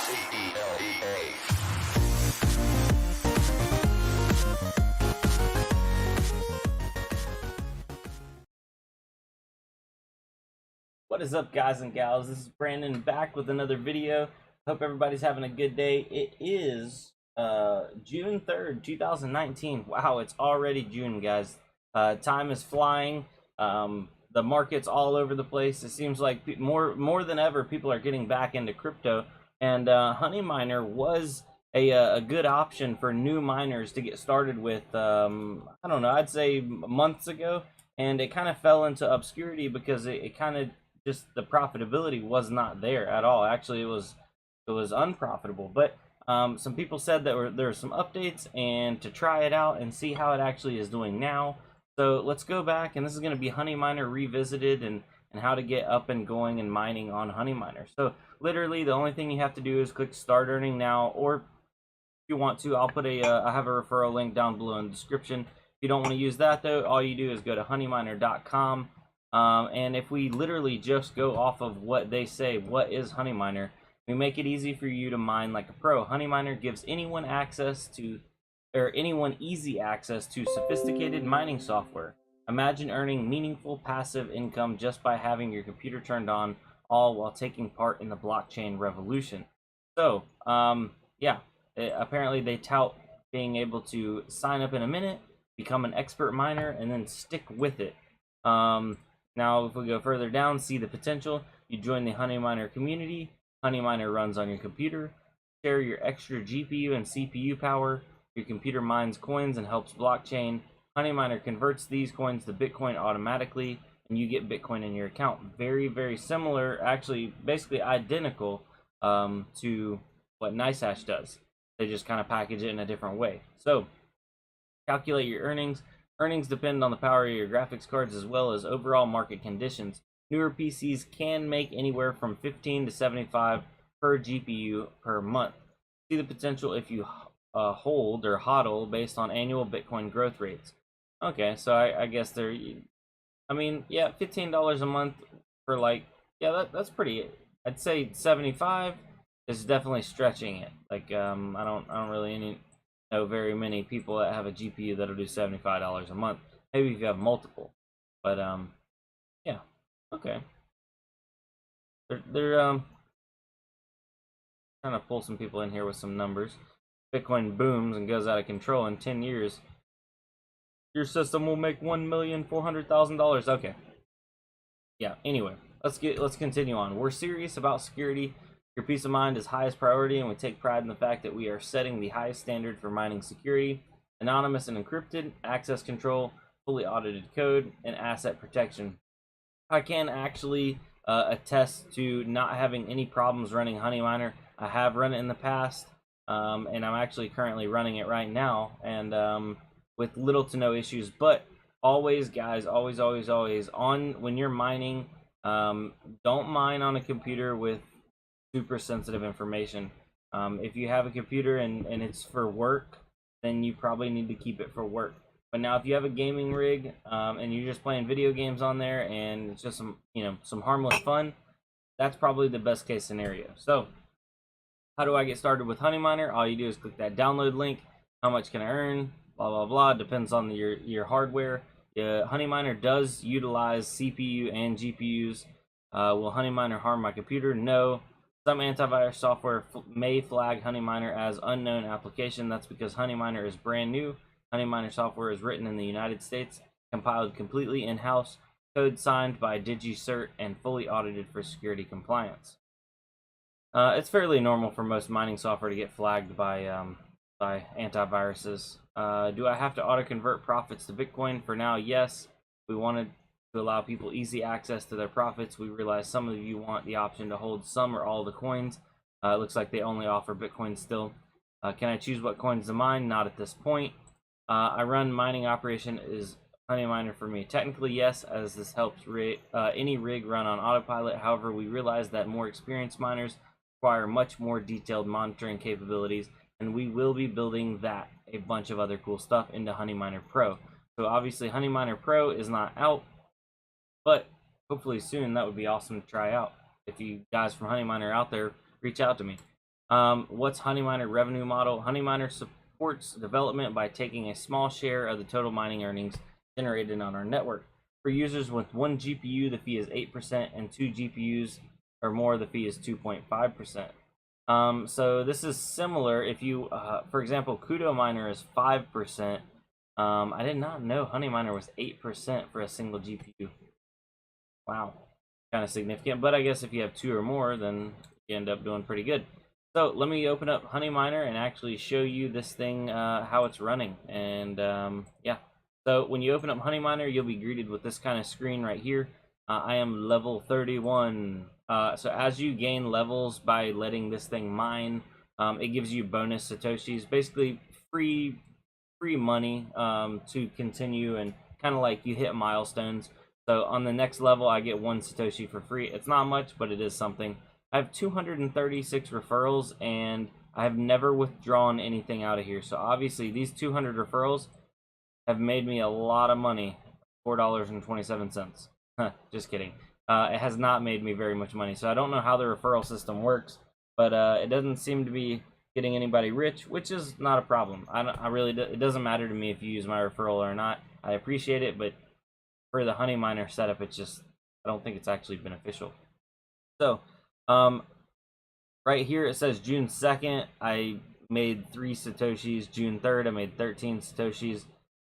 What is up, guys and gals? This is Brandon back with another video. Hope everybody's having a good day. It is June 3rd, 2019. Wow, it's already June, guys. Time is flying. The market's all over the place. It seems like more than ever, people are getting back into crypto. And Honey Miner was a good option for new miners to get started with, I don't know, I'd say months ago. And it kind of fell into obscurity because it kind of just the profitability was not there at all. Actually, it was unprofitable. But some people said that there were some updates and to try it out and see how it actually is doing now. So let's go back, and this is going to be Honey Miner Revisited and how to get up and going and mining on Honey Miner. So literally the only thing you have to do is click Start Earning Now, or if you want to, I'll put I have a referral link down below in the description. If you don't want to use that though, all you do is go to honeyminer.com. And if we literally just go off of what they say, what is Honey Miner, we make it easy for you to mine like a pro. Honey Miner gives anyone easy access to sophisticated mining software. Imagine earning meaningful passive income just by having your computer turned on, all while taking part in the blockchain revolution. So, yeah, apparently they tout being able to sign up in a minute, become an expert miner, and then stick with it. Now, if we go further down, see the potential. You join the Honey Miner community. Honey Miner runs on your computer. Share your extra GPU and CPU power. Your computer mines coins and helps blockchain. Honey Miner converts these coins to Bitcoin automatically, and you get Bitcoin in your account. Very, very similar, actually, basically identical to what NiceHash does. They just kind of package it in a different way. So, calculate your earnings. Earnings depend on the power of your graphics cards as well as overall market conditions. Newer PCs can make anywhere from 15 to 75 per GPU per month. See the potential if you hold or hodl based on annual Bitcoin growth rates. Okay, so I guess I mean, yeah, $15 a month for that's pretty. I'd say 75 is definitely stretching it. Like I don't really know very many people that have a GPU that'll do $75 a month. Maybe if you have multiple, but yeah, okay. They're trying to pull some people in here with some numbers. Bitcoin booms and goes out of control in 10 years. Your system will make $1,400,000. Okay. Yeah. Anyway, let's continue on. We're serious about security. Your peace of mind is highest priority, and we take pride in the fact that we are setting the highest standard for mining security. Anonymous and encrypted, access control, fully audited code, and asset protection. I can actually attest to not having any problems running Honey Miner. I have run it in the past, and I'm actually currently running it right now, and with little to no issues. But always, guys, always when you're mining, don't mine on a computer with super sensitive information. If you have a computer and it's for work, then you probably need to keep it for work. But now if you have a gaming rig and you're just playing video games on there and it's just some harmless fun, that's probably the best case scenario. So how do I get started with Honey Miner? All you do is click that download link. How much can I earn? Blah blah blah. Depends on your hardware. Honey Miner does utilize CPU and GPUs. Will Honey Miner harm my computer? No. Some antivirus software may flag Honey Miner as unknown application. That's because Honey Miner is brand new. Honey Miner software is written in the United States, compiled completely in-house, code signed by DigiCert, and fully audited for security compliance. It's fairly normal for most mining software to get flagged by antiviruses. Do I have to auto-convert profits to Bitcoin? For now, yes. We wanted to allow people easy access to their profits. We realize some of you want the option to hold some or all the coins. It looks like they only offer Bitcoin still. Can I choose what coins to mine? Not at this point. I run mining operation is Honey Miner for me. Technically, yes, as this helps any rig run on autopilot. However, we realize that more experienced miners require much more detailed monitoring capabilities, and we will be building a bunch of other cool stuff into Honey Miner Pro. So obviously Honey Miner Pro is not out, but hopefully soon. That would be awesome to try out. If you guys from Honey Miner are out there, reach out to me. What's Honeyminer revenue model? Honeyminer supports development by taking a small share of the total mining earnings generated on our network. For users with 1 GPU, the fee is 8%, and 2 GPUs or more, the fee is 2.5%. So this is similar. If you, for example, Kudo Miner is 5%. I did not know Honeyminer was 8% for a single GPU. Wow, kind of significant. But I guess if you have 2 or more, then you end up doing pretty good. So let me open up Honeyminer and actually show you this thing, how it's running. And yeah, so when you open up Honeyminer, you'll be greeted with this kind of screen right here. I am level 31. So as you gain levels by letting this thing mine, it gives you bonus Satoshis, basically free money to continue, and kind of like you hit milestones. So on the next level, I get 1 Satoshi for free. It's not much, but it is something. I have 236 referrals, and I have never withdrawn anything out of here. So obviously, these 200 referrals have made me a lot of money. $4.27. Just kidding. It has not made me very much money. So I don't know how the referral system works, but it doesn't seem to be getting anybody rich, which is not a problem. It doesn't matter to me if you use my referral or not. I appreciate it, but for the Honeyminer setup, it's just, I don't think it's actually beneficial. So, right here it says June 2nd, I made 3 Satoshis. June 3rd, I made 13 Satoshis.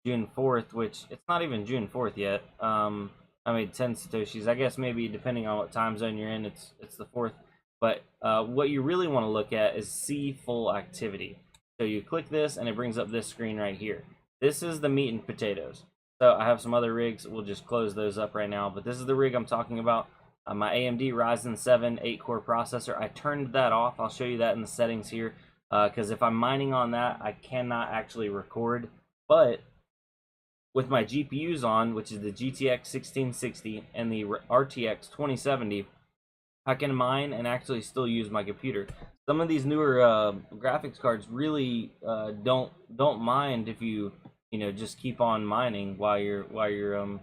June 4th, which it's not even June 4th yet, I made 10 Satoshis. I guess maybe depending on what time zone you're in, it's the 4th. But what you really want to look at is see full activity. So you click this and it brings up this screen right here. This is the meat and potatoes. So I have some other rigs. We'll just close those up right now. But this is the rig I'm talking about. My AMD Ryzen 7 8-core processor. I turned that off. I'll show you that in the settings here. Because if I'm mining on that, I cannot actually record. But with my GPUs on, which is the GTX 1660 and the RTX 2070, I can mine and actually still use my computer. Some of these newer graphics cards really don't mind if you just keep on mining while you're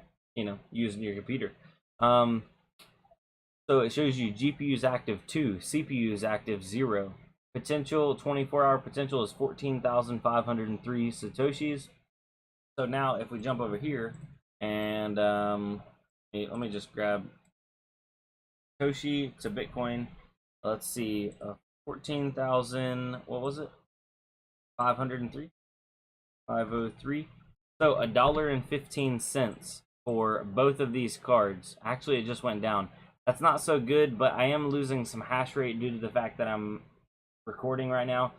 using your computer. So it shows you GPUs active 2, CPUs active 0. Potential 24-hour potential is 14,503 Satoshis. So now if we jump over here and let me just grab Satoshi to Bitcoin. Let's see, 14,000, what was it? 503? 503. So $1.15 for both of these cards. Actually, it just went down. That's not so good, but I am losing some hash rate due to the fact that I'm recording right now.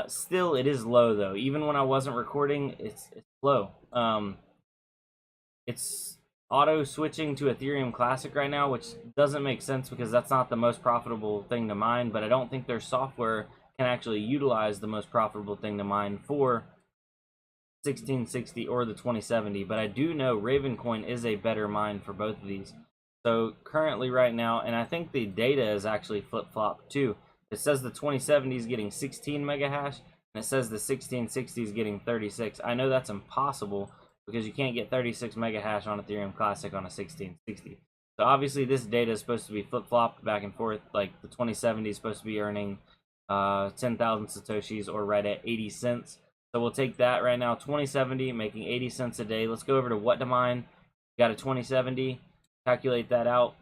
Still, it is low though. Even when I wasn't recording, it's low. It's auto switching to Ethereum Classic right now, which doesn't make sense because that's not the most profitable thing to mine. But I don't think their software can actually utilize the most profitable thing to mine for 1660 or the 2070. But I do know Ravencoin is a better mine for both of these. So currently right now, and I think the data is actually flip-flopped too. It says the 2070 is getting 16 mega hash, and it says the 1660 is getting 36. I know that's impossible because you can't get 36 mega hash on Ethereum Classic on a 1660. So obviously this data is supposed to be flip-flopped back and forth. Like the 2070 is supposed to be earning 10,000 Satoshis or right at 80 cents. So we'll take that right now, 2070 making 80 cents a day. Let's go over to what to mine. Got a 2070, calculate that out.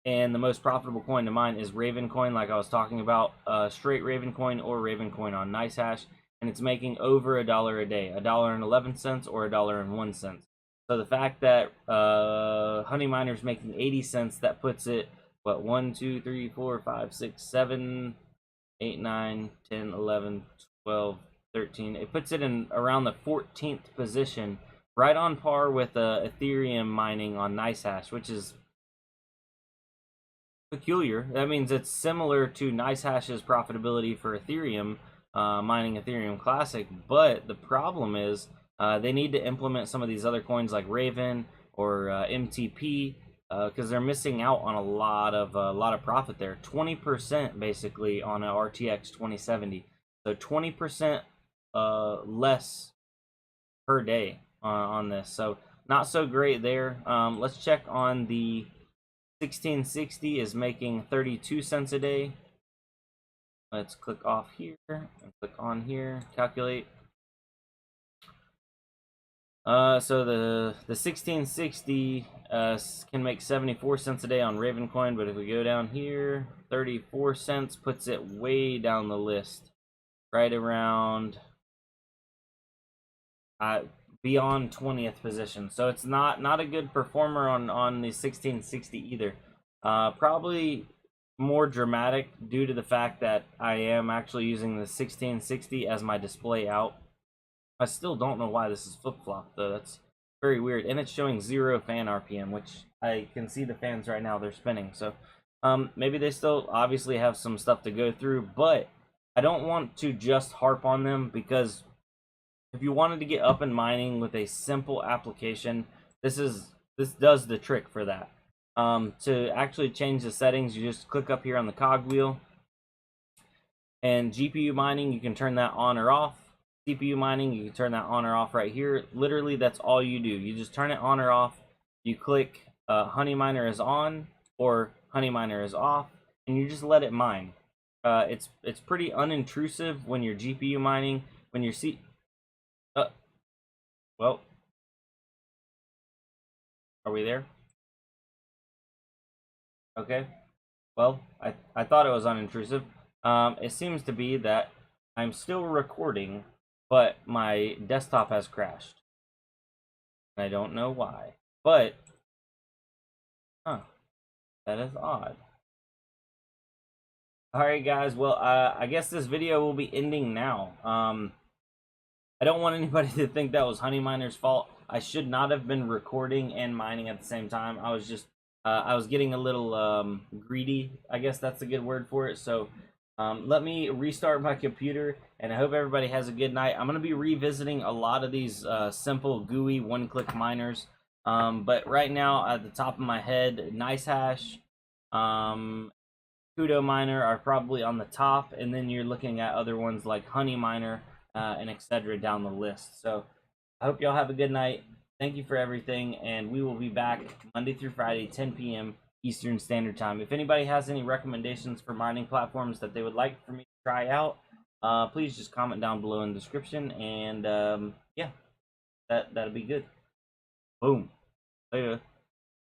And the most profitable coin to mine is Ravencoin, like I was talking about, straight Ravencoin or Ravencoin on NiceHash, and it's making over $1 a day, $1.11 or $1.01. So the fact that Honeyminer's making 80 cents, that puts it, what, 1, 2, 3, 4, 5, 6, 7, 8, 9, 10, 11, 12, 13. It puts it in around the 14th position, right on par with Ethereum mining on NiceHash, which is peculiar. That means it's similar to NiceHash's profitability for Ethereum, mining Ethereum Classic, but the problem is they need to implement some of these other coins like Raven or MTP because they're missing out on a lot of profit there. 20% basically on an RTX 2070, so 20% less per day on this. So not so great there. Let's check on the 1660 is making 32 cents a day. Let's click off here and click on here, calculate. So the 1660 can make 74 cents a day on Ravencoin, but if we go down here, 34 cents puts it way down the list, right around beyond 20th position. So it's not a good performer on the 1660 either. Probably more dramatic due to the fact that I am actually using the 1660 as my display out. I still don't know why this is flip-flop though. That's very weird, and it's showing 0 fan RPM, which I can see the fans right now, they're spinning. So maybe they still obviously have some stuff to go through, but I don't want to just harp on them, because if you wanted to get up and mining with a simple application, this does the trick for that. To actually change the settings, you just click up here on the cogwheel, and GPU mining, you can turn that on or off. CPU mining, you can turn that on or off right here. Literally, that's all you do. You just turn it on or off. You click Honey Miner is on or Honey Miner is off, and you just let it mine. It's pretty unintrusive when you're GPU mining. When you're well, are we there? Okay. Well, I thought it was unintrusive. It seems to be that I'm still recording, but my desktop has crashed. I don't know why, but that is odd. Alright guys, well, I guess this video will be ending now. I don't want anybody to think that was Honey Miner's fault. I should not have been recording and mining at the same time. I was just, I was getting a little greedy, I guess that's a good word for it. So let me restart my computer, and I hope everybody has a good night. I'm going to be revisiting a lot of these simple GUI one-click miners. But right now, at the top of my head, NiceHash, Kudo Miner are probably on the top, and then you're looking at other ones like Honey Miner and etc. down the list. So I hope y'all have a good night. Thank you for everything, and we will be back Monday through Friday, 10 p.m. Eastern Standard Time. If anybody has any recommendations for mining platforms that they would like for me to try out, please just comment down below in the description, and yeah, that'll be good. Boom. Later.